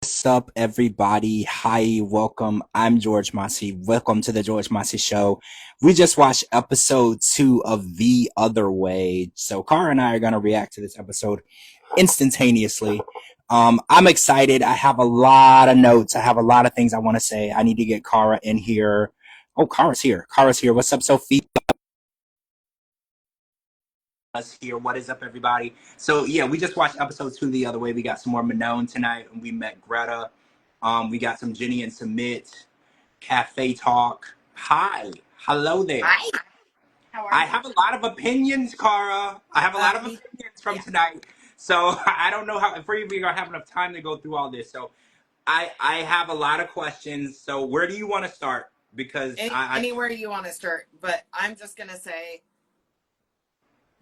What's up, everybody? Hi, welcome. I'm George Mossey. Welcome to the George Mossey Show. We just watched episode 2 of The Other Way. So, Cara and I are going to react to this episode instantaneously. I'm excited. I have a lot of notes. I have a lot of things I want to say. I need to get Cara in here. Oh, Cara's here. Cara's here. What's up, Sophie? Us here. What is up, everybody? So yeah, we just watched episode 2 the other way. We got some more Manon tonight, and we met Greta. We got some Jenny and Submit cafe talk. Hi, hello there. Hi, how are I you? have a lot of opinions, Cara. I have a lot of Me, opinions from yeah. tonight. So I don't know how if we're gonna have enough time to go through all this. So I have a lot of questions. So where do you want to start? Because Anywhere you want to start, but I'm just gonna say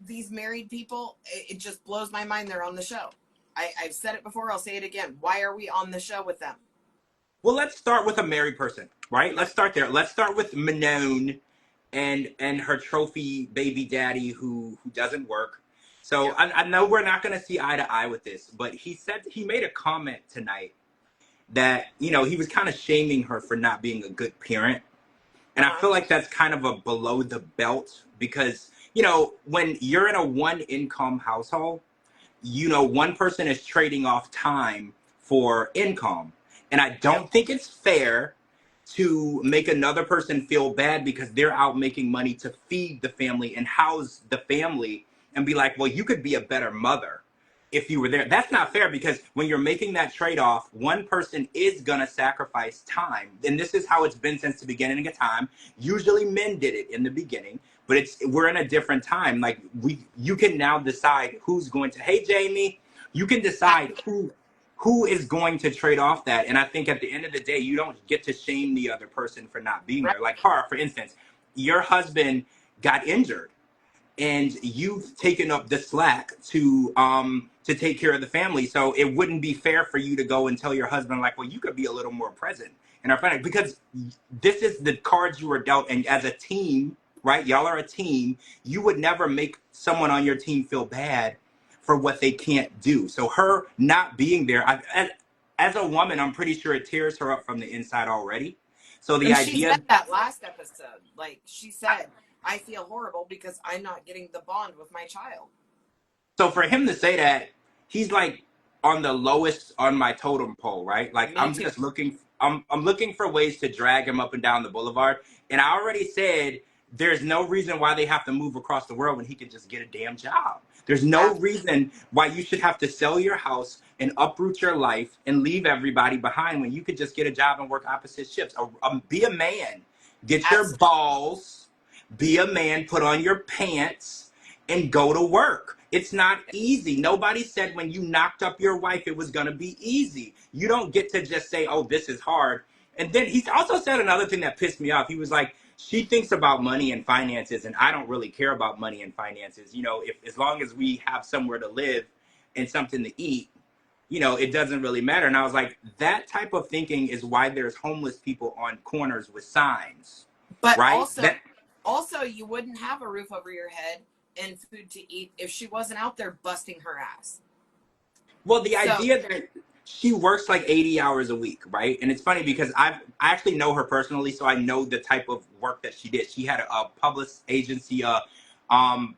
these married people. It just blows my mind they're on the show. I've said it before. I'll say it again. Why are we on the show with them? well, let's start with a married person, right? Let's start there. Let's start with Manon and her trophy baby daddy who doesn't work. So Yeah. I know we're not going to see eye to eye with this, but he made a comment tonight that he was kind of shaming her for not being a good parent, and I Uh-huh. feel like that's kind of a below the belt because when you're in a one income household, one person is trading off time for income. And I Yep. don't think it's fair to make another person feel bad because they're out making money to feed the family and house the family and be like, well, you could be a better mother if you were there. That's not fair because when you're making that trade off, one person is going to sacrifice time. And this is how it's been since the beginning of time. Usually men did it in the beginning, but we're in a different time. Like you can now decide who's going to, hey Jamie, you can I, decide who is going to trade off that. And I think at the end of the day, you don't get to shame the other person for not being right. there. Like Cara, for instance, your husband got injured and you've taken up the slack to take care of the family. So it wouldn't be fair for you to go and tell your husband like, well, you could be a little more present in our family because this is the cards you were dealt. And as a team, right? Y'all are a team. You would never make someone on your team feel bad for what they can't do. So her not being there, as a woman, I'm pretty sure it tears her up from the inside already. So the And she said idea, that last episode. Like she said, I feel horrible because I'm not getting the bond with my child. so for him to say that, he's like on the lowest on my totem pole, right? Like Me too. I'm looking for ways to drag him up and down the boulevard. And I already said there's no reason why they have to move across the world when he could just get a damn job. There's no reason why you should have to sell your house and uproot your life and leave everybody behind when you could just get a job and work opposite shifts. Be a man. Get your Absolutely. balls. Be a man. Put on your pants and go to work. It's not easy. Nobody said when you knocked up your wife it was going to be easy. You don't get to just say, oh, this is hard. And then he also said another thing that pissed me off. He was like, she thinks about money and finances, and I don't really care about money and finances. If as long as we have somewhere to live and something to eat, it doesn't really matter. And I was like, that type of thinking is why there's homeless people on corners with signs, But right? also, you wouldn't have a roof over your head and food to eat if she wasn't out there busting her ass. Well, the So, idea that she works like 80 hours a week, right? And it's funny because I actually know her personally, so I know the type of work that she did. She had a public agency, a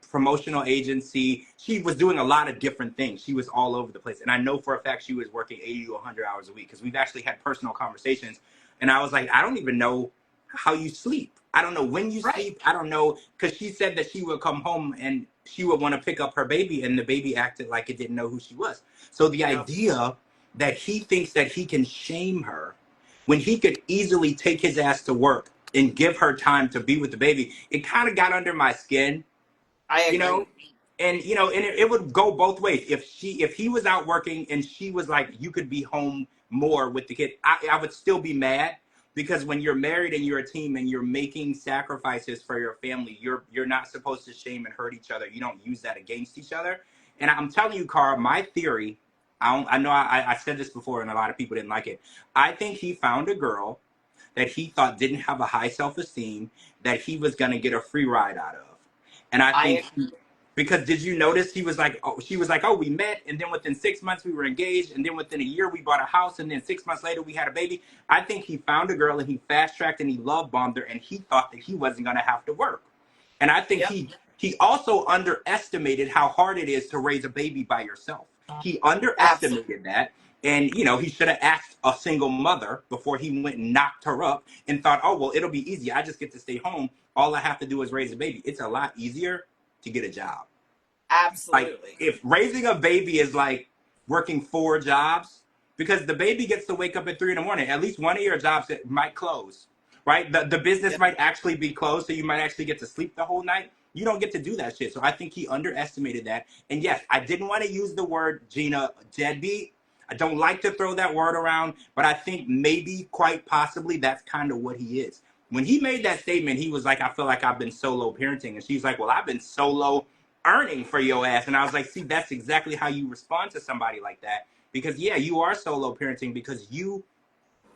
promotional agency. She was doing a lot of different things. She was all over the place. And I know for a fact she was working 80 to 100 hours a week because we've actually had personal conversations. And I was like, I don't even know how you sleep. I don't know when you right. sleep. I don't know, because she said that she would come home and she would want to pick up her baby, and the baby acted like it didn't know who she was. So the Yep. idea that he thinks that he can shame her when he could easily take his ass to work and give her time to be with the baby, it kind of got under my skin, I you know? agree. And it would go both ways. If he was out working and she was like, you could be home more with the kid, I would still be mad because when you're married and you're a team and you're making sacrifices for your family, you're not supposed to shame and hurt each other. You don't use that against each other. And I'm telling you, Carl, my theory, I know I said this before and a lot of people didn't like it. I think he found a girl that he thought didn't have a high self-esteem that he was going to get a free ride out of. And I I think agree. Because did you notice he was like, oh, she was like, oh, we met, and then within 6 months we were engaged, and then within a year we bought a house, and then 6 months later we had a baby. I think he found a girl and he fast tracked and he love bombed her, and he thought that he wasn't gonna have to work. And I think Yep. he also underestimated how hard it is to raise a baby by yourself. He Absolutely. underestimated that. And, you know, he should have asked a single mother before he went and knocked her up and thought, oh, well, it'll be easy. I just get to stay home. All I have to do is raise a baby. It's a lot easier to get a job. Like, Absolutely. if raising a baby is like working 4 jobs, because the baby gets to wake up at 3 in the morning, at least one of your jobs might close, right? The business Yep. might actually be closed, so you might actually get to sleep the whole night. You don't get to do that shit. So I think he underestimated that. And yes, I didn't want to use the word, Gina, deadbeat. I don't like to throw that word around, but I think maybe, quite possibly, that's kind of what he is. When he made that statement, he was like, I feel like I've been solo parenting. And she's like, well, I've been solo earning for your ass. And I was like, see, that's exactly how you respond to somebody like that. Because, yeah, you are solo parenting because you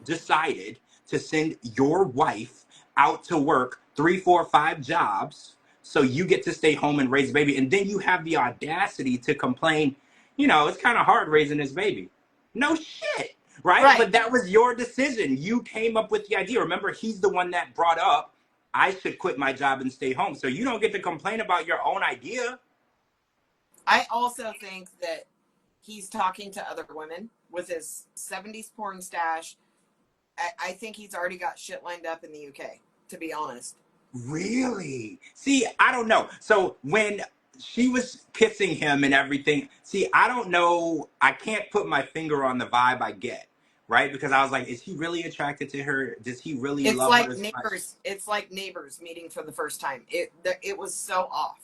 decided to send your wife out to work 3, 4, 5 jobs so you get to stay home and raise a baby. And then you have the audacity to complain, you know, it's kind of hard raising this baby. No shit, right? Right. But that was your decision. You came up with the idea. Remember, he's the one that brought up, I should quit my job and stay home. So you don't get to complain about your own idea. I also think that he's talking to other women with his 70s porn stash. I think he's already got shit lined up in the UK, to be honest. Really? See, I don't know. So when she was kissing him and everything, see, I don't know. I can't put my finger on the vibe I get, right? Because I was like, is he really attracted to her? Does he really It's love her like as much? neighbors. It's like neighbors meeting for the first time. It was so off.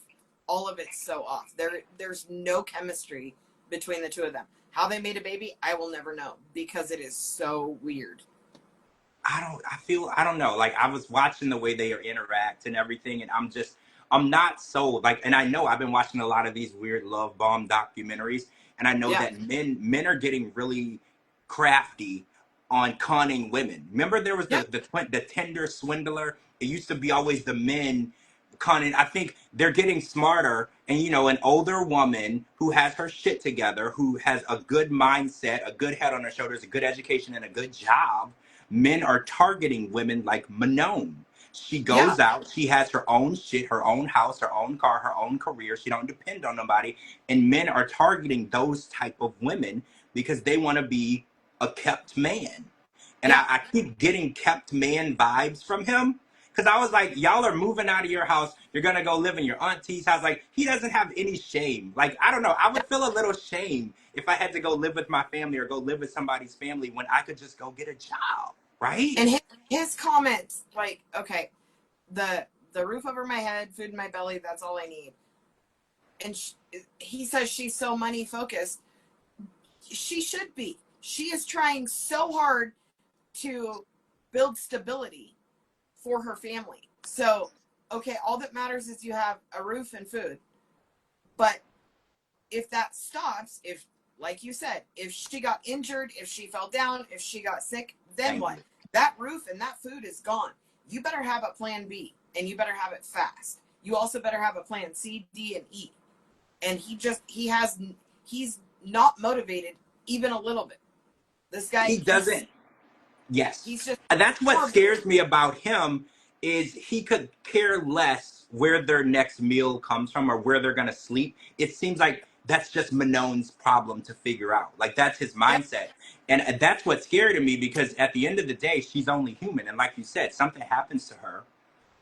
All of it's so off. There's no chemistry between the two of them. How they made a baby, I will never know because it is so weird. I don't know. Like, I was watching the way they interact and everything, and I'm not sold. Like, and I know I've been watching a lot of these weird love bomb documentaries, and I know Yeah. that men are getting really crafty on conning women. Remember, there was Yep. the Tinder swindler. It used to be always the men conning. I think they're getting smarter, and you know, an older woman who has her shit together, who has a good mindset, a good head on her shoulders, a good education, and a good job. Men are targeting women like Manon. She Yeah. goes out, she has her own shit, her own house, her own car, her own career. She don't depend on nobody. And men are targeting those type of women because they want to be a kept man. And Yeah. I keep getting kept man vibes from him. Cause I was like, y'all are moving out of your house. You're gonna go live in your auntie's house. Like, he doesn't have any shame. Like, I don't know. I Yeah. would feel a little shame if I had to go live with my family or go live with somebody's family when I could just go get a job, right? And his comments, like, okay, the roof over my head, food in my belly, that's all I need. And he says she's so money focused. She should be. She is trying so hard to build stability for her family. So, okay, all that matters is you have a roof and food. But if that stops, if, like you said, if she got injured, if she fell down, if she got sick, then Thank what? you. That roof and that food is gone. You better have a plan B, and you better have it fast. You also better have a plan C, D, and E. And he's not motivated even a little bit. This guy, He doesn't. Yes. he's just And that's what horrible. scares me about him is he could care less where their next meal comes from or where they're going to sleep. It seems like that's just Manon's problem to figure out. Like, that's his Yep. mindset. And that's what's scary to me because at the end of the day, she's only human. And like you said, something happens to her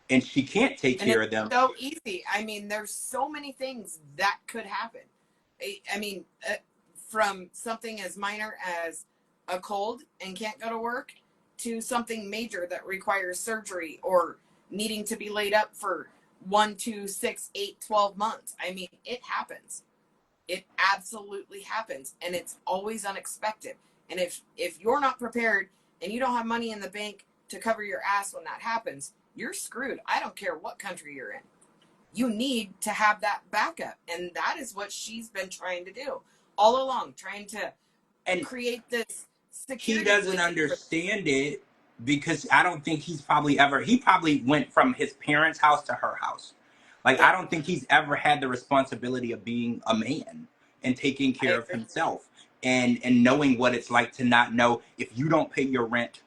and she can't take And care it's of them. so easy. I mean, there's so many things that could happen. I mean, from something as minor as a cold and can't go to work to something major that requires surgery or needing to be laid up for 1, 2, 6, 8, 12 months. I mean, it happens. It absolutely happens, and it's always unexpected. And if you're not prepared and you don't have money in the bank to cover your ass when that happens, you're screwed. I don't care what country you're in. You need to have that backup, and that is what she's been trying to do all along, trying to And create this he security doesn't blanket for. understand it because I don't think he probably went from his parents' house to her house. Like, I Yep. don't think he's ever had the responsibility of being a man and taking I care of agree. himself and knowing what it's like to not know if you don't pay your rent,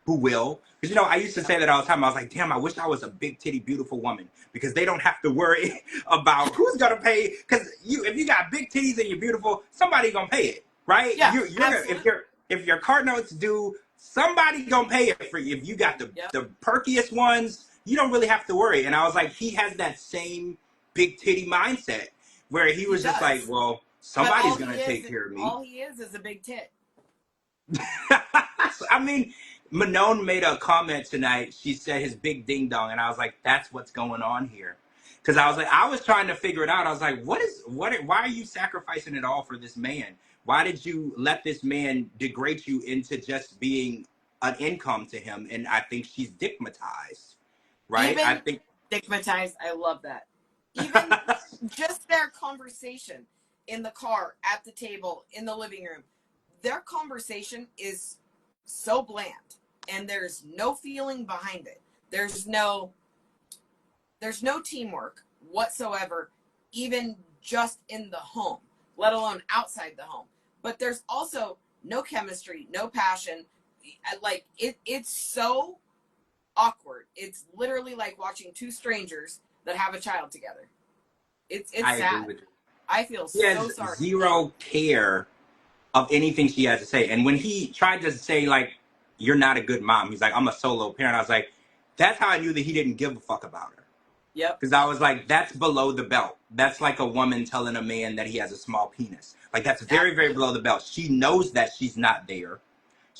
who will. Because, you know, I used to Yep. say that all the time. I was like, damn, I wish I was a big titty, beautiful woman because they don't have to worry about who's going to pay. Because if you got big titties and you're beautiful, somebody going to pay it, right? Yeah, You're gonna, absolutely. if your car notes due, somebody going to pay it for you. If you got Yep. the perkiest ones, you don't really have to worry. And I was like, he has that same big titty mindset where he He was just like, does. well, But somebody's going to take care of me. all he is a big tit. I mean, Manon made a comment tonight. She said his big ding dong, and I was like, "That's what's going on here." Because I was Yep. like, I was trying to figure it out. I was like, Why are you sacrificing it all for this man? Why did you let this man degrade you into just being an income to him? And I think she's stigmatized, right? I Even think. stigmatized, I love that. Even just their conversation in the car, at the table, in the living room, their conversation is so bland and there's no feeling behind it. There's no teamwork whatsoever, even just in the home, let alone outside the home. But there's also no chemistry, no passion. Like it's so awkward. It's literally like watching two strangers that have a child together. It's I agree sad. with you. I feel He so has sorry. zero care of anything she has to say. And when he tried to say, like, you're not a good mom, he's like, I'm a solo parent. I was like, that's how I knew that he didn't give a fuck about her. Yep. Because I was like, that's below the belt. That's like a woman telling a man that he has a small penis. Like, that's very, very Absolutely. below the belt. She knows that she's not there.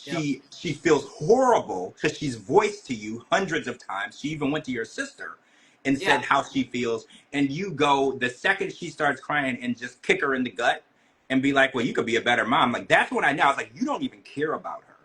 Yep. She feels horrible because she's voiced to you hundreds of times. She even went to your sister and Yeah. said how she feels. And you go the second she starts crying and just kick her in the gut and be like, well, you could be a better mom. Like, that's when I know. I was like, you don't even care about her.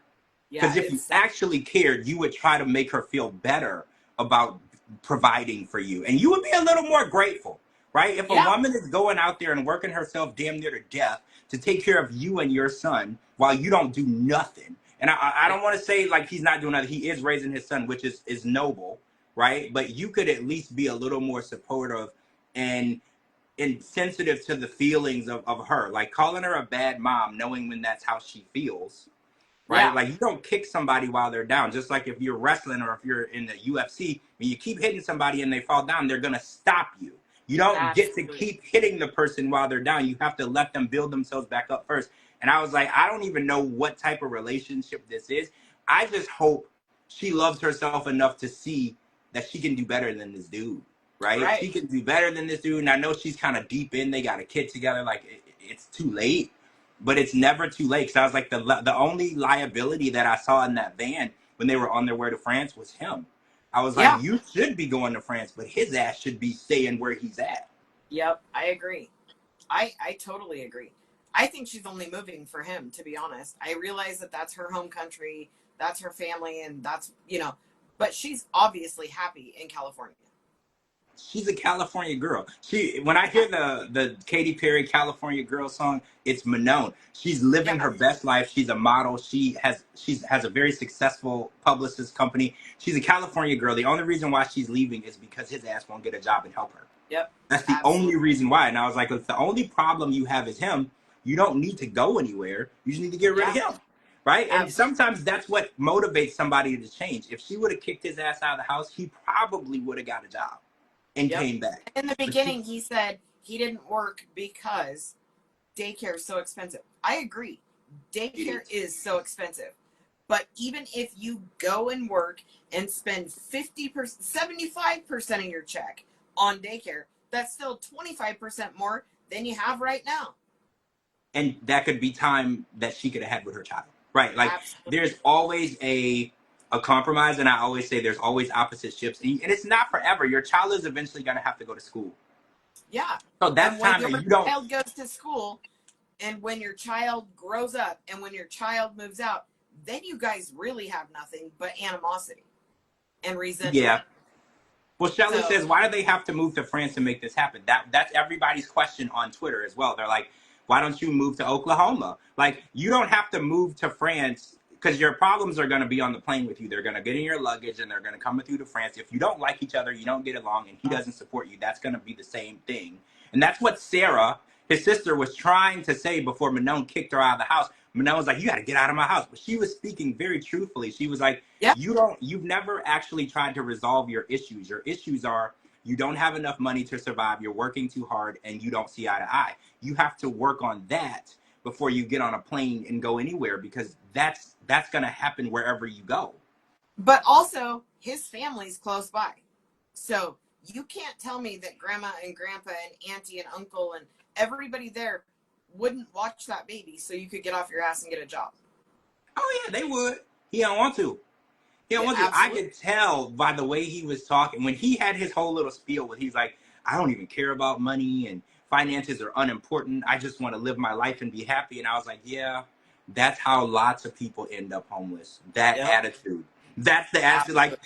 Yeah. Because if you It's sad. actually cared, you would try to make her feel better about providing for you. And you would be a little more grateful, right? If a Yeah. woman is going out there and working herself damn near to death to take care of you and your son while you don't do nothing. And I Yeah. don't want to say like he's not doing nothing. He is raising his son, which is noble, right? But you could at least be a little more supportive and sensitive to the feelings of her. Like calling her a bad mom, knowing when that's how she feels, right? Yeah. Like you don't kick somebody while they're down. Just like if you're wrestling or if you're in the UFC, when you keep hitting somebody and they fall down, they're gonna stop you. You don't get to Absolutely. keep hitting the person while they're down. You have to let them build themselves back up first. And I was like, I don't even know what type of relationship this is. I just hope she loves herself enough to see that she can do better than this dude, right? Right. She can do better than this dude. And I know she's kind of deep in. They got a kid together. Like it's too late, but it's never too late. Because I was like, the only liability that I saw in that van when they were on their way to France was him. I was like, Yeah. you should be going to France, but his ass should be staying where he's at. Yep. I agree. I totally agree. I think she's only moving for him, to be honest. I realize that that's her home country, that's her family, and that's, but she's obviously happy in California. She's a California girl. When I Yeah. hear the Katy Perry California Girl song, it's Manon. She's living Yeah. her best life. She's a model. She has a very successful publicist company. She's a California girl. The only reason why she's leaving is because his ass won't get a job and help her. Yep. That's the only Absolutely. reason why. And I was like, if the only problem you have is him, you don't need to go anywhere. You just need to get rid of Yeah. him. Right? And Absolutely. sometimes that's what motivates somebody to change. If she would have kicked his ass out of the house, he probably would have got a job and Yep. came back. In the But she, beginning, he said he didn't work because daycare is so expensive. I agree. Daycare it is so expensive. But even if you go and work and spend 50%, 75% of your check on daycare, that's still 25% more than you have right now. and that could be time that she could have had with her child. Right? Like Absolutely. there's always a compromise, and I always say there's always opposite ships, and it's not forever. Your child is eventually going to have to go to school. Yeah. So And that's when time your that you don't. child goes to school and when your child grows up and when your child moves out, then you guys really have nothing but animosity and resentment. Yeah. Well, Shelly So, says, why do they have to move to France to make this happen? That's everybody's question on Twitter as well. They're like, why don't you move to Oklahoma? Like, you don't have to move to France because your problems are going to be on the plane with you. They're going to get in your luggage and they're going to come with you to France. If you don't like each other, you don't get along, and he doesn't support you, that's going to be the same thing. And that's what Sarah, his sister, was trying to say before Manon kicked her out of the house. Manon was like, "You got to get out of my house." But she was speaking very truthfully. She was like, Yeah. you've never actually tried to resolve your issues. Your issues are you don't have enough money to survive, you're working too hard, and you don't see eye to eye. You have to work on that before you get on a plane and go anywhere, because that's going to happen wherever you go. But also, his family's close by. So you can't tell me that grandma and grandpa and auntie and uncle and everybody there wouldn't watch that baby so you could get off your ass and get a job. Oh, yeah, they would. He don't want to. He don't want to. I could tell by the way he was talking. When he had his whole little spiel where he's like, "I don't even care about money and finances are unimportant. I just want to live my life and be happy." And I was like, yeah, that's how lots of people end up homeless. That attitude. That's the attitude. Like,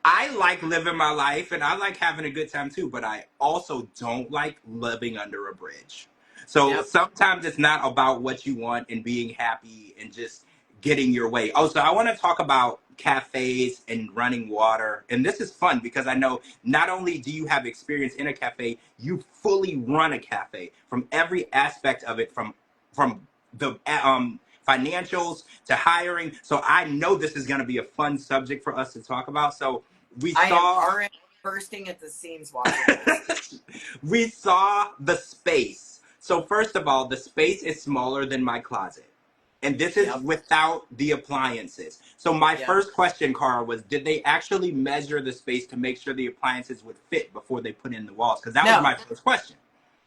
I like living my life and I like having a good time too, but I also don't like living under a bridge. So sometimes it's not about what you want and being happy and just getting your way. Also, I want to talk about cafes and running water. And this is fun because I know not only do you have experience in a cafe, you fully run a cafe from every aspect of it, from the financials to hiring. So I know this is going to be a fun subject for us to talk about. So I am already bursting at the seams watching this. We saw the space. So first of all, the space is smaller than my closet. And this is without the appliances. So my first question, Cara, was did they actually measure the space to make sure the appliances would fit before they put in the walls? Because that was my first question.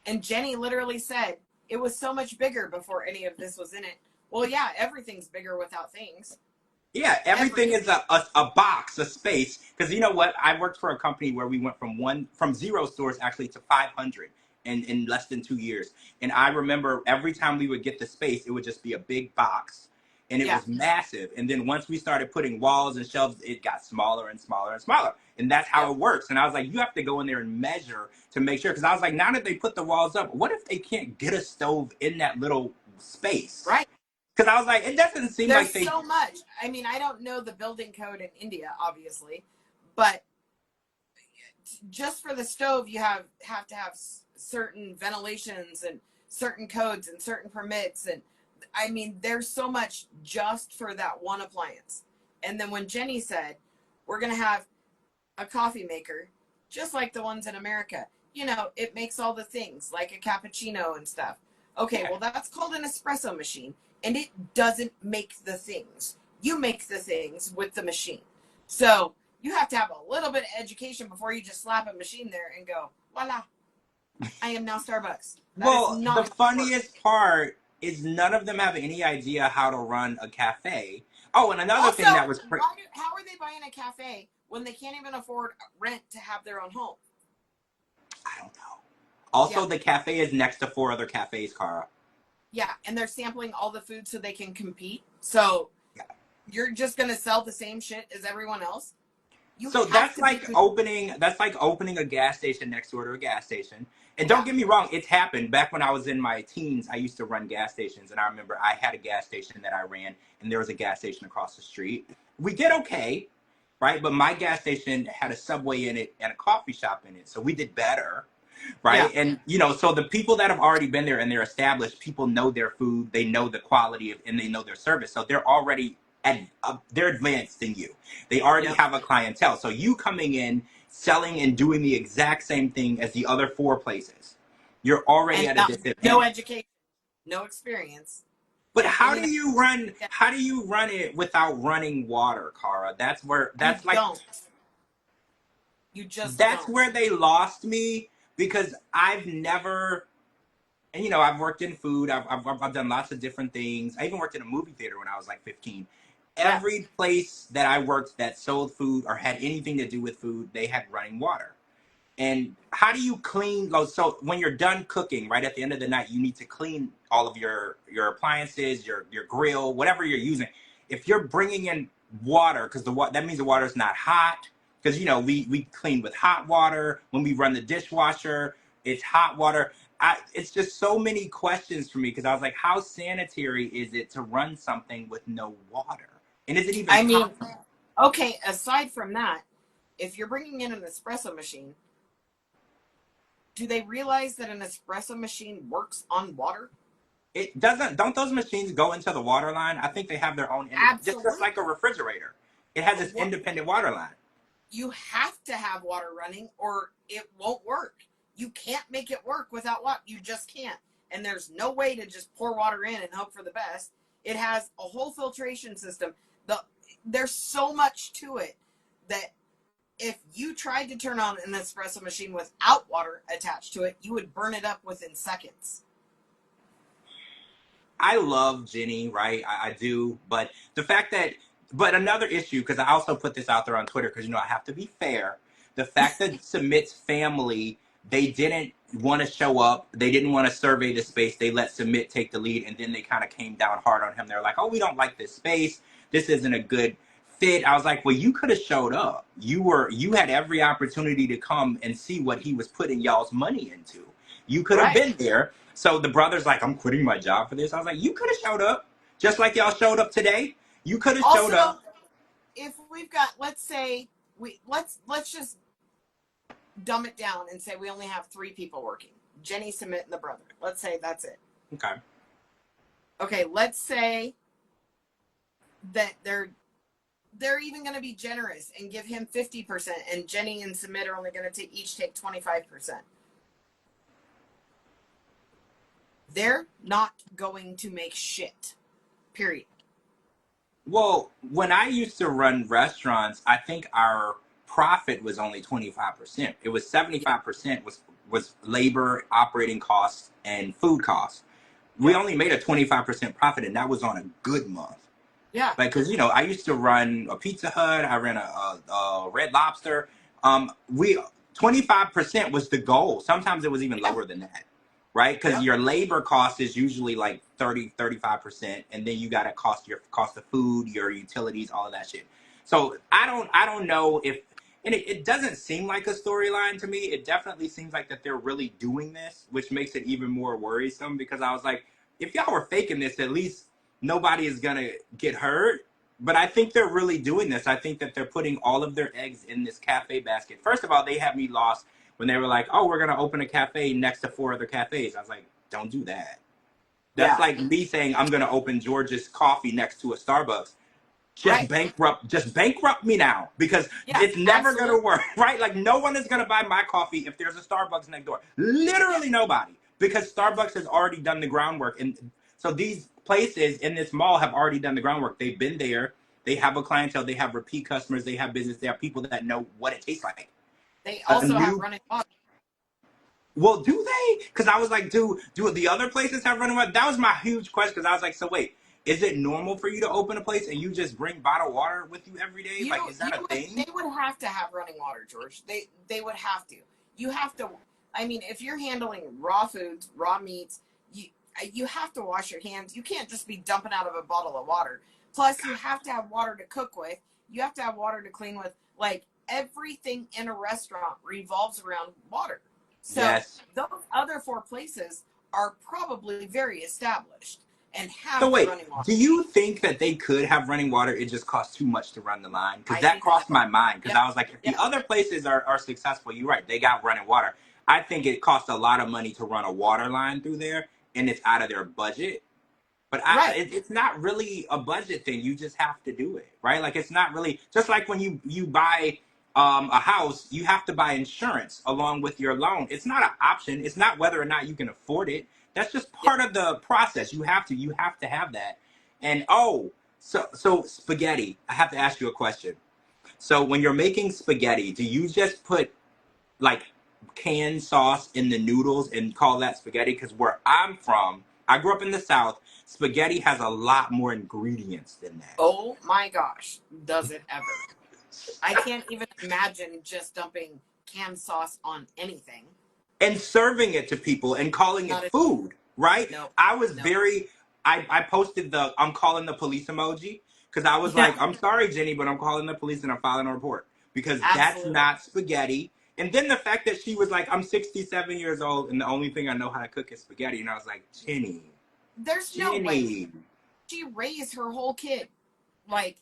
And Jenny literally said, it was so much bigger before any of this was in it. Well, yeah, everything's bigger without things. Yeah, everything is a box, a space. Because you know what? I worked for a company where we went from 0 stores actually to 500 in less than 2 years. And I remember every time we would get the space, it would just be a big box. And it was massive. And then once we started putting walls and shelves, it got smaller and smaller and smaller. And that's how it works. And I was like, you have to go in there and measure to make sure. Because I was like, now that they put the walls up, what if they can't get a stove in that little space? Right. Because I was like, it doesn't seem like there's so much. I mean, I don't know the building code in India, obviously. But just for the stove, you have to have certain ventilations and certain codes and certain permits. And I mean, there's so much just for that one appliance. And then when Jenny said, we're going to have a coffee maker, just like the ones in America, you know, it makes all the things like a cappuccino and stuff. Okay, well, that's called an espresso machine, and it doesn't make the things. You make the things with the machine. So you have to have a little bit of education before you just slap a machine there and go, voila, I am now Starbucks. Well, the funniest part is none of them have any idea how to run a cafe. Oh, and another thing that was how are they buying a cafe when they can't even afford rent to have their own home? I don't know. Also, the cafe is next to 4 other cafes, Cara. Yeah, and they're sampling all the food so they can compete. So you're just gonna sell the same shit as everyone else. So that's like opening a gas station next door to a gas station. And don't get me wrong, it's happened. Back when I was in my teens, I used to run gas stations, and I remember I had a gas station that I ran, and there was a gas station across the street. We did okay, right? But my gas station had a Subway in it and a coffee shop in it, so we did better. Right. Yeah. And, you know, so the people that have already been there and they're established, people know their food, they know the quality of, and they know their service. So they're already they're advanced than you. They already have a clientele. So you coming in, selling and doing the exact same thing as the other 4 places, you're already at a disadvantage. No education, no experience. But how do you run it without running water, Cara? That's where they lost me. Because I've never, and you know, I've worked in food. I've done lots of different things. I even worked in a movie theater when I was like 15. Every place that I worked that sold food or had anything to do with food, they had running water. And how do you clean? So when you're done cooking, right at the end of the night, you need to clean all of your appliances, your grill, whatever you're using. If you're bringing in water, because that means the water is not hot. Because, you know, we clean with hot water. When we run the dishwasher, it's hot water. It's just so many questions for me because I was like, how sanitary is it to run something with no water? And is it even I mean, possible? okay, aside from that, if you're bringing in an espresso machine, do they realize that an espresso machine works on water? It doesn't. Don't those machines go into the water line? I think they have their own. Just like a Absolutely. refrigerator, it has its What independent water line. you have to have water running or it won't work. You can't make it work without water. You just can't. And there's no way to just pour water in and hope for the best. It has a whole filtration system. There's so much to it that if you tried to turn on an espresso machine without water attached to it, you would burn it up within seconds. I love Jenny, right? I do, but the fact that, but another issue, because I also put this out there on Twitter, because I have to be fair. The fact that Submit's family, they didn't want to show up, they didn't want to survey the space. They let Submit take the lead, and then they kind of came down hard on him. They're like, "Oh, we don't like this space. This isn't a good fit." I was like, "Well, you could have showed up. You had every opportunity to come and see what he was putting y'all's money into. You could have Right. been there." So the brother's like, "I'm quitting my job for this." I was like, "You could have showed up, just like y'all showed up today. You could have showed Also, up." if we've got, let's say let's just dumb it down and say we only have 3 people working. Jenny, Submit, and the brother. Let's say that's it. Okay. Okay, let's say that they're even going to be generous and give him 50%, and Jenny and Submit are only going to each take 25%. They're not going to make shit. Period. Well, when I used to run restaurants, I think our profit was only 25%. It was Yeah. 75% was labor, operating costs, and food costs. We Yep. only made a 25% profit, and that was on a good month. Yeah. Like, because I used to run a Pizza Hut, I ran a Red Lobster. We 25% was the goal. Sometimes it was even Yeah. lower than that, right? Because Yep. your labor cost is usually like 35%, and then you got to cost of food, your utilities, all of that shit. So I don't know if, and it doesn't seem like a storyline to me. It definitely seems like that they're really doing this, which makes it even more worrisome, because I was like, if y'all were faking this, at least nobody is gonna get hurt. But I think they're really doing this. I think that they're putting all of their eggs in this cafe basket. First of all, they had me lost when they were like, "Oh, we're gonna open a cafe next to 4 other cafes." I was like, "Don't do that." That's Yeah. like me saying I'm gonna open George's Coffee next to a Starbucks. Right. Just bankrupt me now, because Yeah. it's never gonna Absolutely. work. Right? Like, no one is gonna buy my coffee if there's a Starbucks next door. Yeah. Literally nobody, because Starbucks has already done the groundwork. And so these places in this mall have already done the groundwork. They've been there, they have a clientele, they have repeat customers, they have business, they have people that know what it tastes like. They A also have new running water. Well, do they? Because I was like, do the other places have running water? That was my huge question. Because I was like, so wait, is it normal for you to open a place and you just bring bottled water with you every day? Like, is that a They thing? would have to have running water, George. They would have to. You have to. I mean, if you're handling raw foods, raw meats, you have to wash your hands. You can't just be dumping out of a bottle of water. Plus, you have to have water to cook with. You have to have water to clean with. Like, everything in a restaurant revolves around water. So Yes. those other 4 places are probably very established and So have the wait, running water. do you think that they could have running water? It just costs too much to run the line? Because I that think crossed so. my mind. Because Yep. I was like, if the Yep. other places are successful, you're right, they got running water. I think it costs a lot of money to run a water line through there, and it's out of their budget. But Right. it's not really a budget thing. You just have to do it, right? Like, it's not really, just like when you buy a house, you have to buy insurance along with your loan. It's not an option. It's not whether or not you can afford it. That's just Yep. part of the process. You have to have that. And so spaghetti. I have to ask you a question. So when you're making spaghetti, do you just put like canned sauce in the noodles and call that spaghetti? Because where I'm from, I grew up in the South. Spaghetti has a lot more ingredients than that. Oh my gosh, does it ever? I can't even imagine just dumping canned sauce on anything. And serving it to people and calling it Not at food, right? no, I was no. very, I posted the I'm calling the police emoji, because I was Yeah, like, I'm sorry, Jenny, but I'm calling the police and I'm filing a report, because that's absolutely. not spaghetti. And then the fact that she was like, I'm 67 years old and the only thing I know how to cook is spaghetti. And I was like, Jenny, There's no way Jenny. she raised her whole kid. Like,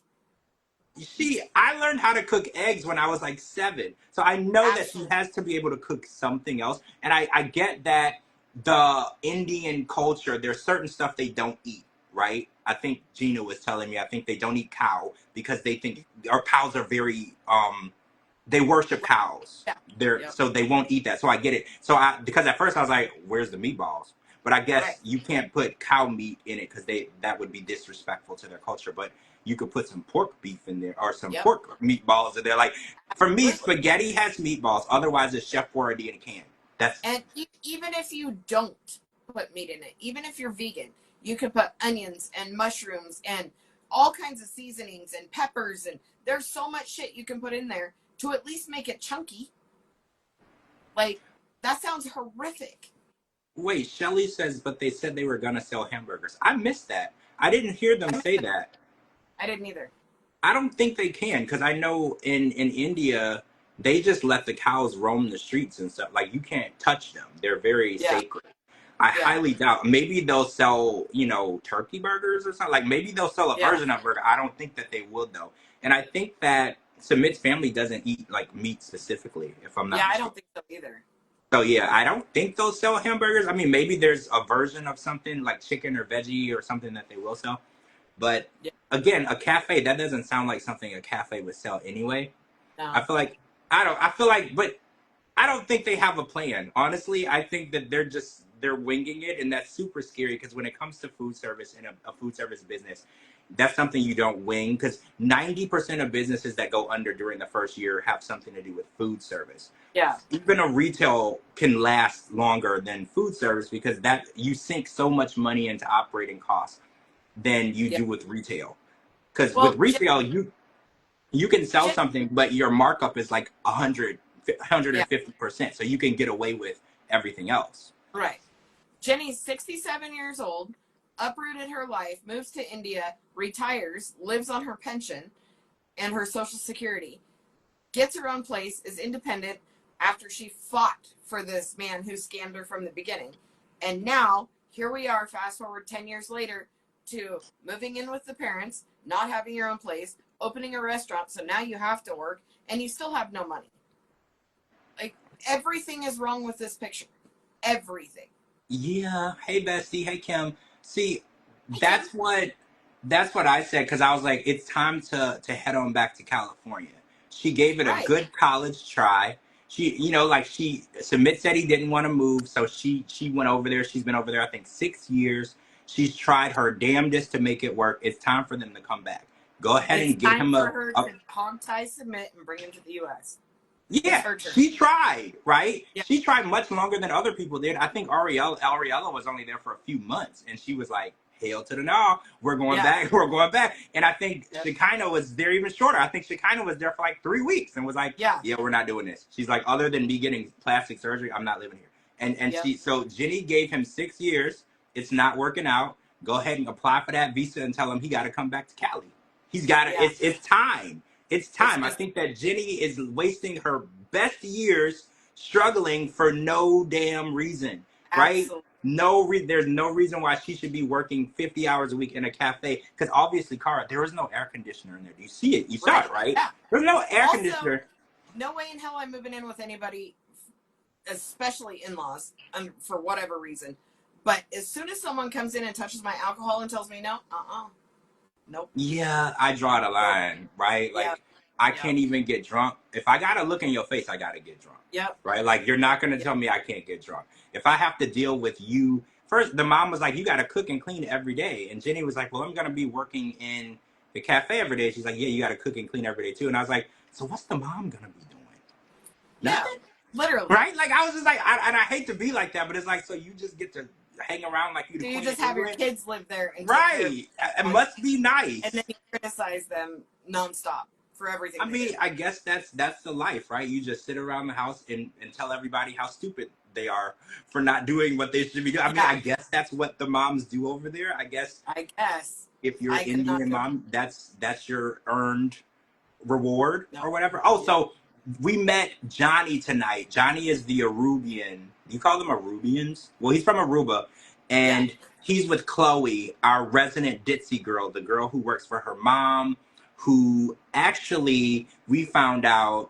I learned how to cook eggs when I was like 7. So I know that she Absolutely. has to be able to cook something else. And I get that the Indian culture, there's certain stuff they don't eat, right? I think Gina was telling me, I think they don't eat cow because they think our cows are very they worship cows. Yeah. They're Yep. so they won't eat that. So I get it. So I because at first I was like, where's the meatballs? But I Right. guess you can't put cow meat in it because that would be disrespectful to their culture. But you could put some pork beef in there or some Yep. pork meatballs in there. Like for me, Absolutely. spaghetti has meatballs. Otherwise, it's Chef Boyardee in a can. That's And even if you don't put meat in it, even if you're vegan, you could put onions and mushrooms and all kinds of seasonings and peppers, and there's so much shit you can put in there to at least make it chunky. Like, that sounds horrific. wait. Shelly says, but they said they were gonna sell hamburgers. I missed that. I didn't hear them say that. I didn't either. I don't think they can because I know in India they just let the cows roam the streets and stuff. Like you can't touch them; they're very Yeah. sacred. I Yeah. highly doubt. Maybe they'll sell, turkey burgers or something. Like maybe they'll sell a Yeah. version of burger. I don't think that they would though. And I think that Sumit's family doesn't eat like meat specifically, if I'm not Yeah, I mistaken. don't think so either. So yeah, I don't think they'll sell hamburgers. I mean, maybe there's a version of something like chicken or veggie or something that they will sell. But Yeah. again, a cafe, that doesn't sound like something a cafe would sell anyway. I No. feel like I feel like but I don't think they have a plan. Honestly, I think that they're winging it, and that's super scary because when it comes to food service and a food service business, that's something you don't wing because 90% of businesses that go under during the first year have something to do with food service. Yeah. Even a retail can last longer than food service because that you sink so much money into operating costs than you Yeah. do with retail. Because with Well, retail, you can sell Jen, something, but your markup is like 100 yeah, 150%. So you can get away with everything else. right. Jenny's 67 years old, uprooted her life, moves to India, retires, lives on her pension and her Social Security, gets her own place, is independent after she fought for this man who scammed her from the beginning. And now, here we are, fast forward 10 years later, to moving in with the parents, not having your own place, opening a restaurant, so now you have to work, and you still have no money. Like, everything is wrong with this picture. Everything. Yeah. Hey, Bestie. Hey, Kim. See, Hey, Kim. that's what that's what I said because I was like, it's time to head on back to California. She gave it a Right. good college try. She, like Submit said he didn't want to move, so she went over there. She's been over there, I think, 6 years. She's tried her damnedest to make it work. It's time for them to come back. Go ahead It's and get time him for a, her a to hog tie Submit and bring him to the U.S. It's Yeah, her turn. she tried, right? Yeah. She tried much longer than other people did. I think Ariella was only there for a few months, and she was like, "Hail to the no, we're going Yeah. back, we're going back." And I think Yep. Shekinah was there even shorter. I think Shekinah was there for like 3 weeks and was like, Yeah. "Yeah, we're not doing this." She's like, "Other than me getting plastic surgery, I'm not living here." And Yep. so Jenny gave him 6 years. It's not working out. Go ahead and apply for that visa and tell him he got to come back to Cali. He's got to. Yeah. It's time. It's time. I just think that Jenny is wasting her best years struggling for no damn reason, right? absolutely. There's no reason why she should be working 50 hours a week in a cafe because obviously, Cara, there was no air conditioner in there. Do you see it? You saw Right. it, right? Yeah. There's no air Also, conditioner. no way in hell I'm moving in with anybody, especially in-laws, for whatever reason. But as soon as someone comes in and touches my alcohol and tells me no, nope. Yeah, I draw the line, right? Yeah. Like I Yep. can't even get drunk. If I gotta look in your face, I gotta get drunk. Yep. Right? Like you're not gonna Yep. tell me I can't get drunk. If I have to deal with you first, the mom was like, "You gotta cook and clean every day," and Jenny was like, "Well, I'm gonna be working in the cafe every day." She's like, "Yeah, you gotta cook and clean every day too." And I was like, "So what's the mom gonna be doing?" Yeah. Nothing, Literally. right? Like I was just like, and I hate to be like that, but it's like, so you just get to hang around like you the So you queen just of have your England? kids live there and take care of Right? It must be nice. and then you criticize them nonstop for everything. I they mean, do. I guess that's the life, right? You just sit around the house and tell everybody how stupid they are for not doing what they should be doing. I mean, Yeah. I guess that's what the moms do over there. I guess I guess. if you're I could not Indian go. mom, that's your earned reward No. or whatever. Oh, Yeah. so we met Johnny tonight. Johnny is the Arubian. You call them Arubians? Well, he's from Aruba, and Yeah. he's with Chloe, our resident ditzy girl, the girl who works for her mom, who actually we found out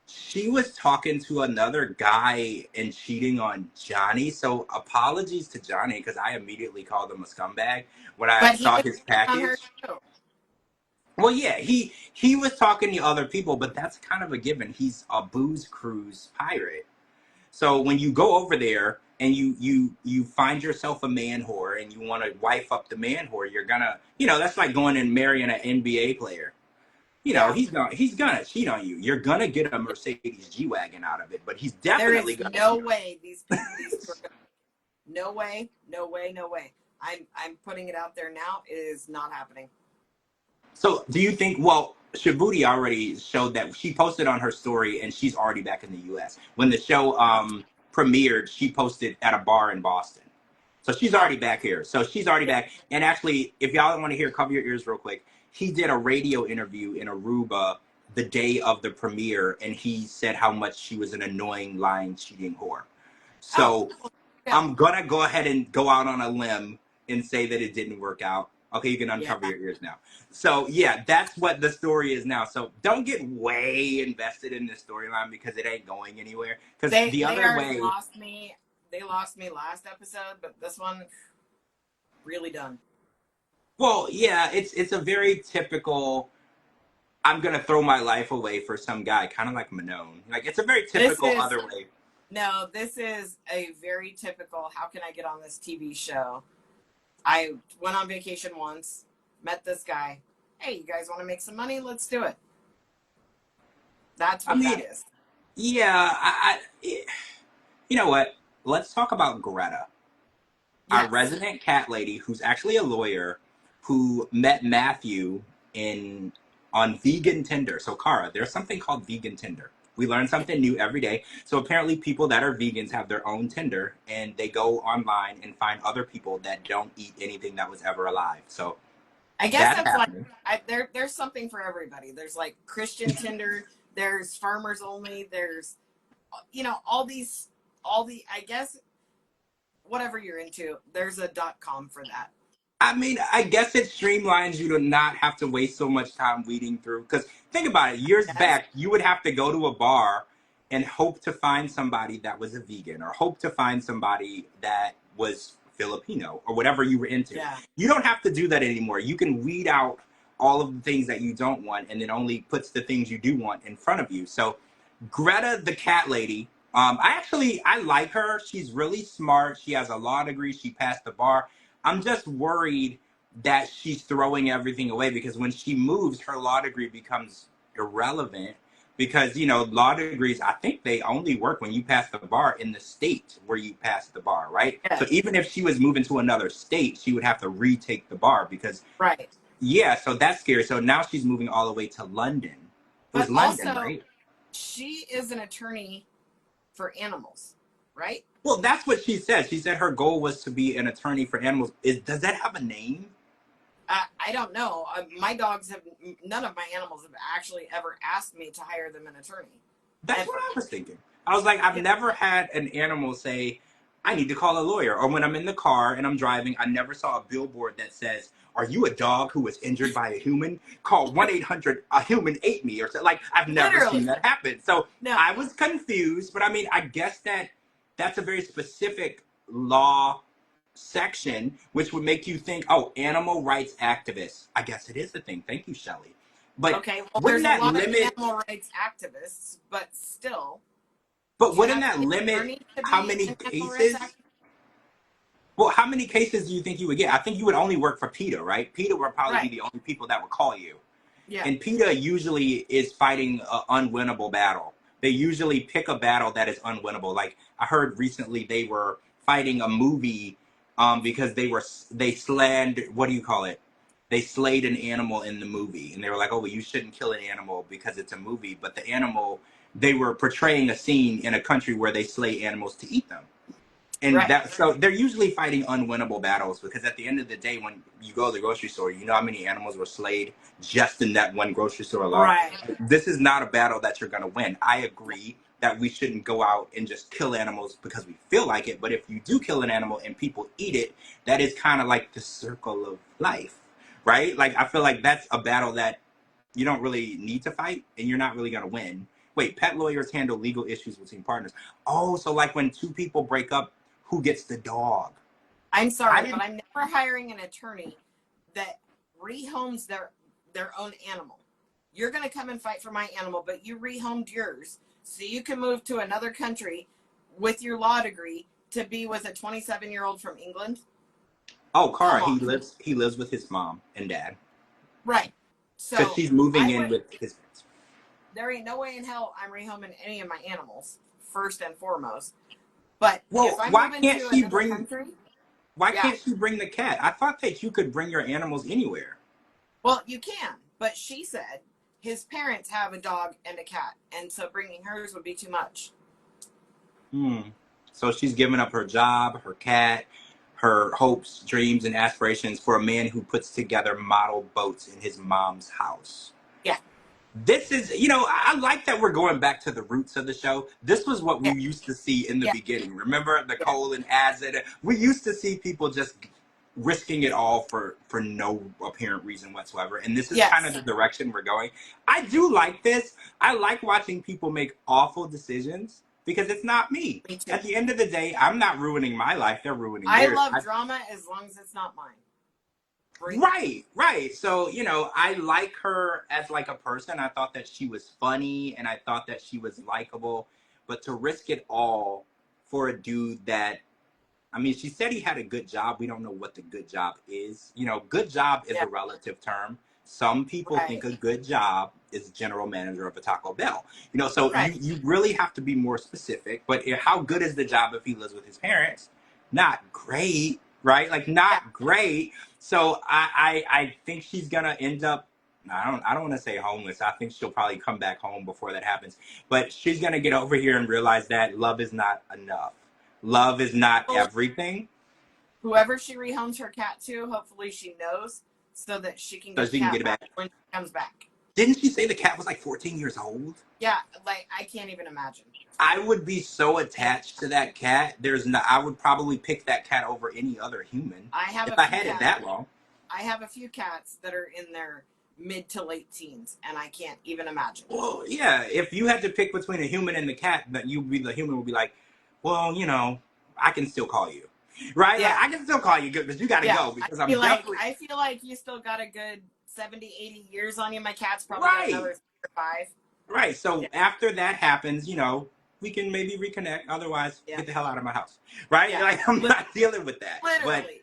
she was talking to another guy and cheating on Johnny. So apologies to Johnny because I immediately called him a scumbag when I But he saw was his on her package. too. Well, yeah, he was talking to other people, but that's kind of a given. He's a booze cruise pirate. So when you go over there and you find yourself a man whore and you want to wife up the man whore, you're gonna, that's like going and marrying an NBA player. Yeah. He's gonna cheat on you. You're gonna get a Mercedes G-Wagon out of it, but he's There definitely is gonna no cheat on you. way these two are gonna, no way, no way, no way. I'm putting it out there now. It is not happening. So do you think, well, Shabuti already showed that she posted on her story and she's already back in the US. When the show premiered, she posted at a bar in Boston. So she's Oh, already back here. So she's already yeah. back. And actually, if y'all want to hear, cover your ears real quick. He did a radio interview in Aruba the day of the premiere, and he said how much she was an annoying, lying, cheating whore. Oh, So yeah. I'm gonna go ahead and go out on a limb and say that it didn't work out. Okay, you can Yeah. uncover your ears now. So yeah, that's what the story is now. So don't get way invested in this storyline because it ain't going anywhere. Because the They other already way, lost me. They lost me last episode, but this one really done. well, yeah, it's a very typical. I'm gonna throw my life away for some guy, kind of like Manon. Like it's a very This typical is other way. no, this is a very typical. How can I get on this TV show? I went on vacation once, met this guy. Hey, you guys want to make some money? Let's do it. That's I what that mean, is. yeah, you know what? Let's talk about Greta, our Yes. resident cat lady, who's actually a lawyer, who met Matthew in on vegan Tinder. So, Cara, there's something called vegan Tinder. We learn something new every day. So apparently, people that are vegans have their own Tinder, and they go online and find other people that don't eat anything that was ever alive. So I guess that's that's like happening. there's something for everybody. There's like Christian Tinder. There's farmers only. There's all the I guess whatever you're into. There's a .com for that. I mean, I guess it streamlines you to not have to waste so much time weeding through. Because think about it, years Yes. back, you would have to go to a bar and hope to find somebody that was a vegan or hope to find somebody that was Filipino or whatever you were into. Yeah. You don't have to do that anymore. You can weed out all of the things that you don't want and then only puts the things you do want in front of you. So Greta, the cat lady, I like her. She's really smart. She has a law degree. She passed the bar. I'm just worried that she's throwing everything away because when she moves, her law degree becomes irrelevant because, law degrees, I think they only work when you pass the bar in the state where you passed the bar, right? So Yes. even if she was moving to another state, she would have to retake the bar because, Right. yeah, so that's scary. So now she's moving all the way to London. It was But London, also, right? she is an attorney for animals, right? Well, that's what she said. She said her goal was to be an attorney for animals. Does that have a name? I don't know. My dogs have none of my animals have actually ever asked me to hire them an attorney. That's Ever. what I was thinking. I was like, I've Yeah. never had an animal say, I need to call a lawyer. Or when I'm in the car and I'm driving, I never saw a billboard that says, are you a dog who was injured by a human? Call 1-800, a human ate me. Or so. Like, I've never Literally. seen that happen. So No. I was confused. But I mean, I guess that's a very specific law section, which would make you think, oh, animal rights activists. I guess it is a thing. Thank you, Shelley. But Okay. Well, wouldn't there's a that lot of limit animal rights activists, but still, But do you wouldn't have to that be an limit attorney to how be many an animal rights cases? activist? Well, how many cases do you think you would get? I think you would only work for PETA, right? PETA would probably be Right. the only people that would call you. Yeah. And PETA usually is fighting an unwinnable battle. They usually pick a battle that is unwinnable. Like I heard recently, they were fighting a movie because they slayed, what do you call it? They slayed an animal in the movie, and they were like, "Oh, well, you shouldn't kill an animal because it's a movie." But the animal, they were portraying a scene in a country where they slay animals to eat them. And Right. that, so they're usually fighting unwinnable battles because at the end of the day, when you go to the grocery store, you know how many animals were slayed just in that one grocery store alone. Right. This is not a battle that you're going to win. I agree that we shouldn't go out and just kill animals because we feel like it. But if you do kill an animal and people eat it, that is kind of like the circle of life, right? Like I feel like that's a battle that you don't really need to fight and you're not really going to win. Wait, pet lawyers handle legal issues between partners. Oh, so like when two people break up, who gets the dog? I'm I sorry, but didn't. I'm never hiring an attorney that rehomes their own animal. You're going to come and fight for my animal, but you rehomed yours so you can move to another country with your law degree to be with a 27-year-old from England. Oh, Come Cara, on. he lives with his mom and dad Right. because So she's moving I in would. with his parents. There ain't no way in hell I'm rehoming any of my animals first and foremost. But if Well, I'm why moving can't to she another bring? country, Why yeah. can't she bring the cat? I thought that you could bring your animals anywhere. Well, you can, but she said his parents have a dog and a cat, and so bringing hers would be too much. Hmm. So she's given up her job, her cat, her hopes, dreams, and aspirations for a man who puts together model boats in his mom's house. Yeah, This is, I like that we're going back to the roots of the show. This was what we yeah, used to see in the yeah, beginning. Remember yeah. Nicole and Azid? We used to see people just risking it all for no apparent reason whatsoever. And this is kind of Yes, the direction we're going. I do like this. I like watching people make awful decisions because it's not me. me too. At the end of the day, I'm not ruining my life. They're ruining I theirs. love drama as long as it's not mine. Bring it. Right, right. So, I like her as like a person. I thought that she was funny and I thought that she was likable. But to risk it all for a dude that, I mean, she said he had a good job. We don't know what the good job is. Good job is Yeah, a relative term. Some people think right, a good job is general manager of a Taco Bell. So right. you really have to be more specific. But how good is the job if he lives with his parents? Not great, right? Like Yeah. not great. So I think she's gonna end up. I don't want to say homeless. I think she'll probably come back home before that happens. But she's gonna get over here and realize that love is not enough. Love is not everything. Whoever she rehomes her cat to, hopefully she knows so that she can So get the she can get cat it back back. when she comes back. Didn't she say the cat was like 14 years old? Yeah, like I can't even imagine. I would be so attached to that cat. I would probably pick that cat over any other human I have if a I few had it cats. that long. I have a few cats that are in their mid to late teens, and I can't even imagine. Well, yeah, if you had to pick between a human and the cat, that the human would be like, well, I can still call you. Right? Like Yeah, I can still call you good, but you gotta yeah. go because I'm definitely I feel like you still got a good 70, 80 years on you. My cat's probably got right. another 3 or 5. Right. So Yeah, after that happens, we can maybe reconnect. Otherwise, yeah, get the hell out of my house. Right? yeah. Like I'm not dealing with that. But Literally.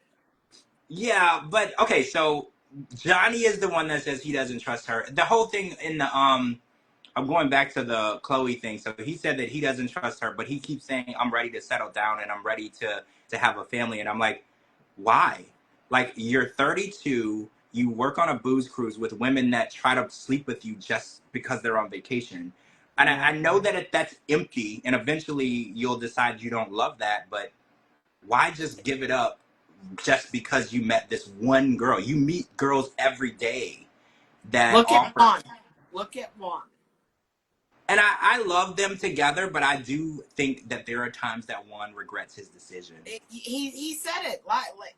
yeah, but okay, so Johnny is the one that says he doesn't trust her. The whole thing in the I'm going back to the Chloe thing. So he said that he doesn't trust her, but he keeps saying I'm ready to settle down and I'm ready to have a family. And I'm like, why? Like you're 32, you work on a booze cruise with women that try to sleep with you just because they're on vacation. And Yeah. I know that that's empty, and eventually you'll decide you don't love that. But why just give it up just because you met this one girl? You meet girls every day that Look at offer. Juan. Look at Juan. And I love them together, but I do think that there are times that one regrets his decision. He said it.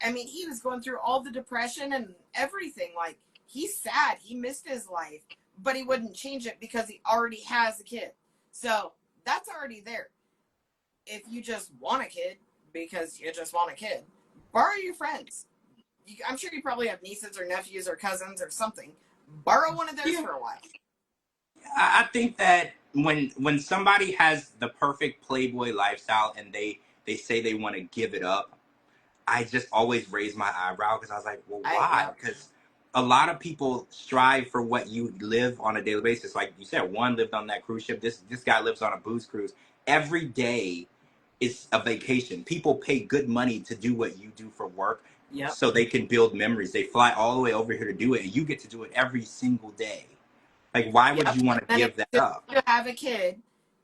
I mean, he was going through all the depression and everything. Like he's sad. He missed his life, but he wouldn't change it because he already has a kid. So that's already there. If you just want a kid because you just want a kid, borrow your friends. I'm sure you probably have nieces or nephews or cousins or something. Borrow one of theirs Yeah, for a while. I think that when somebody has the perfect Playboy lifestyle and they say they want to give it up, I just always raise my eyebrow because I was like, well, why? Yeah, Because a lot of people strive for what you live on a daily basis. Like you said, one lived on that cruise ship. This guy lives on a booze cruise. Every day is a vacation. People pay good money to do what you do for work yep, so they can build memories. They fly all the way over here to do it, and you get to do it every single day. Like, why would yep. you want And to then if give that you up? have a kid,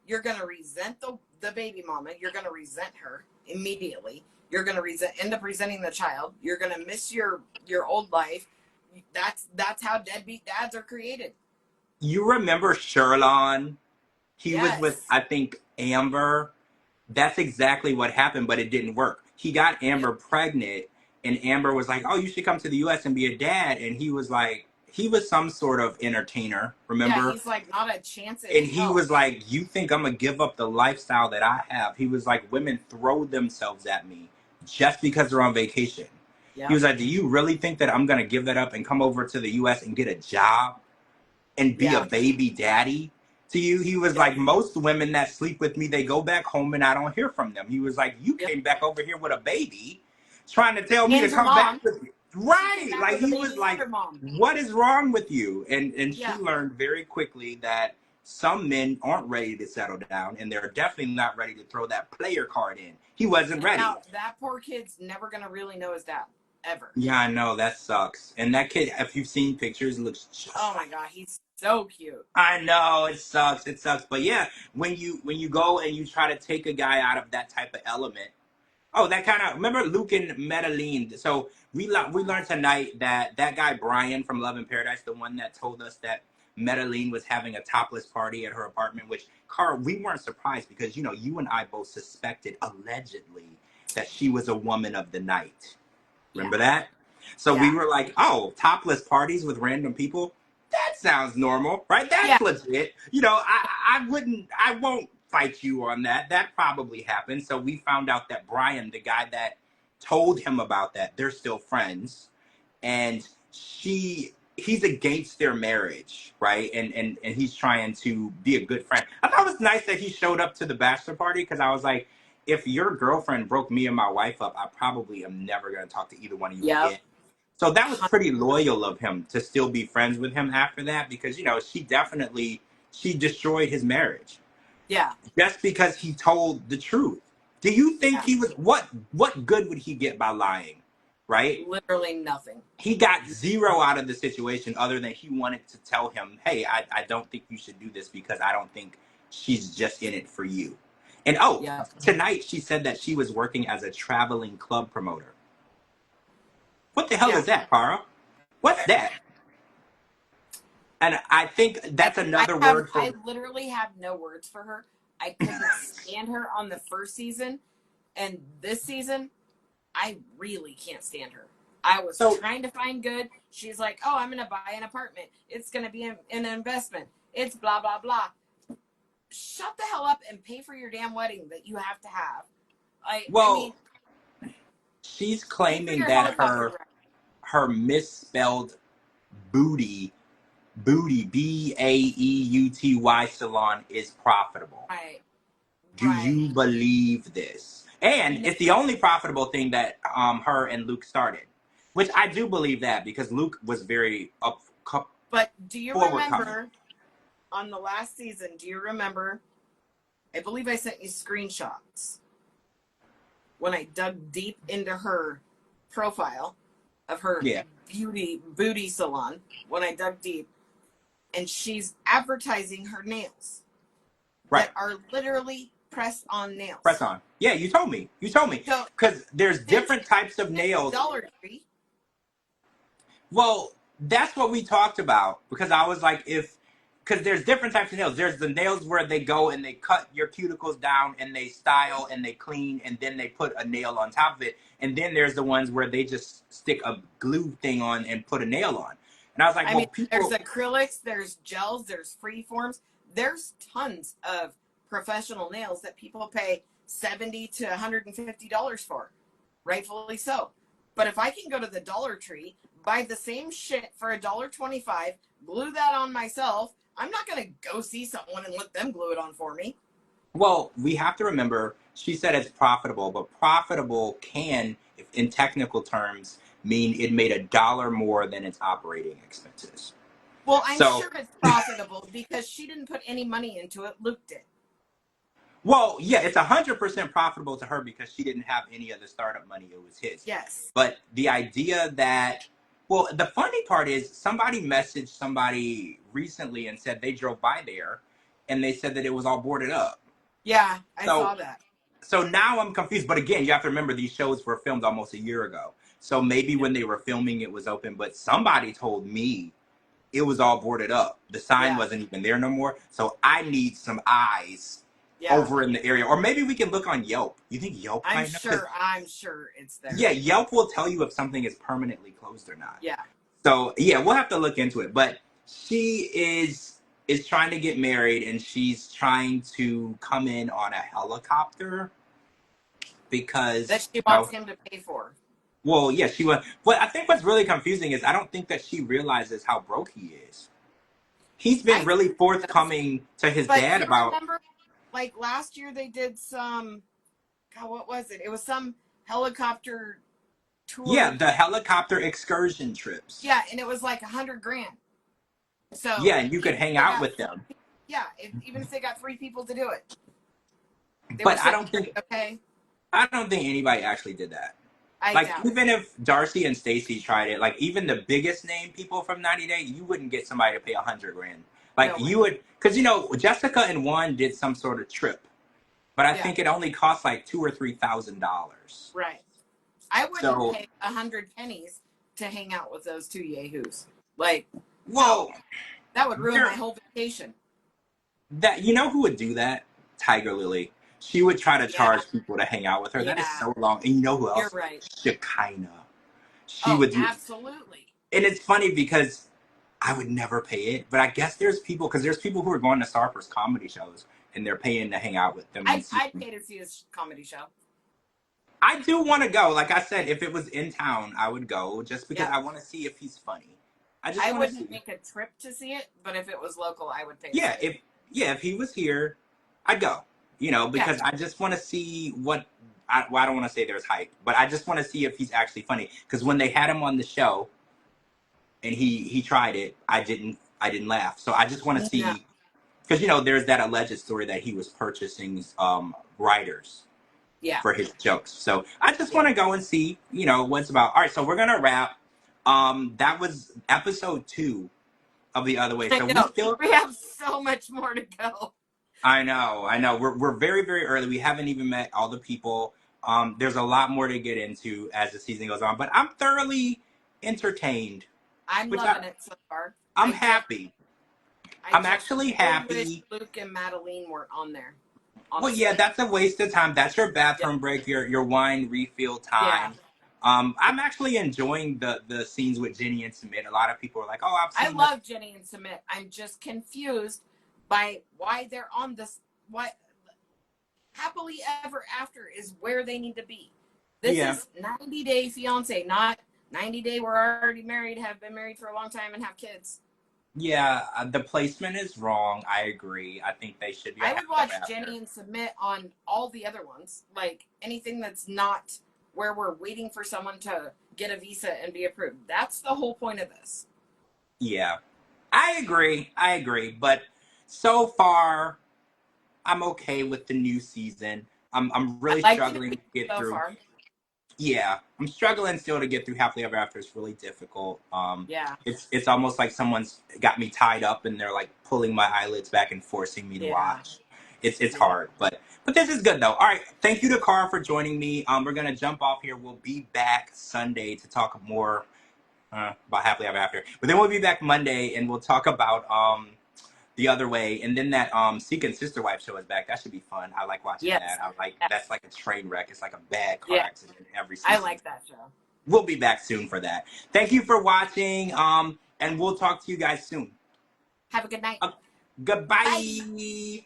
you're gonna resent the baby mama. You're gonna resent her immediately. You're gonna end up resenting the child. You're gonna miss your old life. That's how deadbeat dads are created. You remember Sherlon? He was with, Yes. I think, Amber. That's exactly what happened, but it didn't work. He got Yep. Amber pregnant, and Amber was like, "Oh, you should come to the U.S. and be a dad." And he was like, he was some sort of entertainer, Yeah, remember? he's like not a chance in And he hell. was like, you think I'm gonna give up the lifestyle that I have? He was like, women throw themselves at me just because they're on vacation. He Yep. was like, do you really think that I'm gonna give that up and come over to the US and get a job and be a Yeah. baby daddy to you? He was Yep. like, most women that sleep with me, they go back home and I don't hear from them. He was like, you Yep. came back over here with a baby trying to tell me to And her come back mom. with you. She came Right. back Like with a he was baby and like, her mom. what is wrong with you? And she Yeah. learned very quickly that some men aren't ready to settle down and they're definitely not ready to throw that player card in. He wasn't And ready. now that poor kid's never gonna really know his dad. Ever. Yeah, I know, that sucks. And that kid, if you've seen pictures, looks Oh just my like, god, he's so cute. I know, it sucks. It sucks. But yeah, when you go and you try to take a guy out of that type of element. Oh, that kind of, remember Luke and Medellin. So we learned tonight that that guy Brian from Love in Paradise, the one that told us that Medellin was having a topless party at her apartment, which Carl, we weren't surprised because you and I both suspected allegedly that she was a woman of the night. Yeah. Remember that? So we Yeah. were like, oh, topless parties with random people? That sounds normal, right? Yeah. That's legit. I won't fight you on that. That probably happened. So we found out that Brian, the guy that told him about that, they're still friends. And he's against their marriage, right? And he's trying to be a good friend. I thought it was nice that he showed up to the bachelor party because I was like, if your girlfriend broke me and my wife up, I probably am never going to talk to either one of you Yep. again. So that was pretty 100%. loyal of him to still be friends with him after that because she destroyed his marriage Yeah. just because he told the truth. Do you think Yeah. he was what good would he get by lying? Right? Literally nothing. He got zero out of the situation other than he wanted to tell him, hey, I don't think you should do this because I don't think she's just in it for you. And Yep. tonight she said that she was working as a traveling club promoter. What the hell Yeah. is that, Cara? What's that? And I think that's another word for I literally have no words for her. I couldn't stand her on the first season, and this season, I really can't stand her. I was so trying to find good. She's like, "Oh, I'm gonna buy an apartment. It's gonna be an investment. It's blah blah blah." Shut the hell up and pay for your damn wedding that you have to have. I mean, well, she's pay for claiming your that helicopter her ride. her misspelled booty BAEUTY salon is profitable. Right, Do you right. believe this? And No, it's the only profitable thing that her and Luke started, which I do believe that because Luke was very but do you forward coming. remember on the last season? Do you remember? I believe I sent you screenshots when I dug deep into her profile of her Yeah, booty salon. When I dug deep, and she's advertising her nails right. that are literally press-on Press nails. on. Yeah, you told me. You told me So because there's since different types of since nails. Dollar Tree, Well, that's what we talked about because I was like, because there's different types of nails. There's the nails where they go and they cut your cuticles down and they style and they clean and then they put a nail on top of it. And then there's the ones where they just stick a glue thing on and put a nail on. And I was like, I mean, well, there's people. acrylics, there's gels, there's free forms. There's tons of professional nails that people pay $70 to $150 for, rightfully so. But if I can go to the Dollar Tree, buy the same shit for $1.25, glue that on myself, I'm not gonna go see someone and let them glue it on for me. Well, we have to remember, she said it's profitable, but profitable can, if in technical terms, mean it made $1 more than its operating expenses. Well, I'm So, sure it's profitable because she didn't put any money into it. Luke did. well, yeah, it's 100% profitable to her because she didn't have any of the startup money. It was his. Yes. But the idea that, well, the funny part is somebody messaged somebody recently and said they drove by there and they said that it was all boarded up. Yeah, I So saw that. so now I'm confused. But again, you have to remember these shows were filmed almost a year ago. So maybe Yeah. when they were filming, it was open. But somebody told me it was all boarded up. The sign Yeah. wasn't even there no more. So I need some eyes Yeah. over in the area. Or maybe we can look on Yelp. You think Yelp might know? I'm sure it's there. Yeah, Yelp will tell you if something is permanently closed or not. Yeah. So yeah, we'll have to look into it. But she is trying to get married, and she's trying to come in on a helicopter That because she wants him to pay for. well, yeah, she was. But I think what's really confusing is I don't think that she realizes how broke he is. He's been I really does. forthcoming to his But dad you about. remember, like last year they did some. God, what was it? It was some helicopter Yeah, tour. the helicopter excursion trips. Yeah, and it was like 100 grand. Yeah, So and you could even if hang they out got with them. yeah, even if they got 3 people to do it, they were But sitting there. Okay, I don't think anybody actually did that. I Like doubt it. even if Darcy and Stacy tried it, like even the biggest name people from 90 Day, you wouldn't get somebody to pay 100 grand. Like No you way. would, because you know Jessica and Juan did some sort of trip, but I Yeah, think it only cost like $2,000 or $3,000. right. I wouldn't So pay 100 pennies to hang out with those two yahoos. Like, no, well, that would ruin my there whole vacation. that you know who would do that? Tiger Lily. She would try to Yeah, charge people to hang out with her. That is yeah, so long. And you know who you're else? right. Shekinah. She Oh, would do, absolutely. and it's funny because I would never pay it, but I guess there's people because there's people who are going to Sarper's comedy shows and they're paying to hang out with them and see. I'd pay to see his comedy show. I do want to go. Like I said, if it was in town, I would go just because Yeah, I want to see if he's funny. I just I want to wouldn't see. make a trip to see it, but if it was local, I would pay to see Yeah, it. if he was here, I'd go. You know, Yeah, because I just want to see what. Well, I don't want to say there's hype, but I just want to see if he's actually funny. Because when they had him on the show and he tried it, I didn't laugh. So I just want to no, see because you know there's that alleged story that he was purchasing writers yeah, for his jokes. So I just yeah. want to go and see, you know, what's about. All right, so we're gonna wrap. That was episode 2 of The Other Way. I So we know. still. We have so much more to go. I know, I know. We're very very early. We haven't even met all the people. There's a lot more to get into as the season goes on, but I'm thoroughly entertained, I'm which loving it so far. I'm happy. I I'm just actually really wish happy. Luke and Madeline weren't on there. Well, yeah, Honestly. that's a waste of time. That's your Yeah. bathroom break, your wine refill Yeah. time. I'm actually enjoying the scenes with Jenny and Smith. A lot of people are like, "Oh, I've I seen this." love Jenny and Submit. I'm just confused by why they're on this. Why happily ever after is where they need to be. This Yeah, is 90 Day Fiance, not 90 Day we're already married, have been married for a long time, and have kids. yeah. The placement is wrong. I agree. I think they should be a I happily would watch ever after. Jenny and Submit on all the other ones, like anything that's not where we're waiting for someone to get a visa and be approved. That's the whole point of this. Yeah, I agree. I agree. But so far, I'm okay with the new season. I'm I really like the struggling to get so through. far. Yeah, I'm struggling still to get through Happily Ever After. It's really difficult. Yeah, It's almost like someone's got me tied up and they're like pulling my eyelids back and forcing me to yeah, watch. It's yeah. hard, but this is good though. All right, thank you to Cara for joining me. We're gonna jump off here. We'll be back Sunday to talk more about Happily Ever After, but then we'll be back Monday and we'll talk about the Other Way, and then that Seek and Sister Wife show is back. That should be fun. I like watching Yes, that. I like yes, that's like a train wreck. It's like a bad car yeah. accident every I season. like that show. We'll be back soon for that. Thank you for watching. And we'll talk to you guys soon. Have a good night. Uh, Bye. goodbye.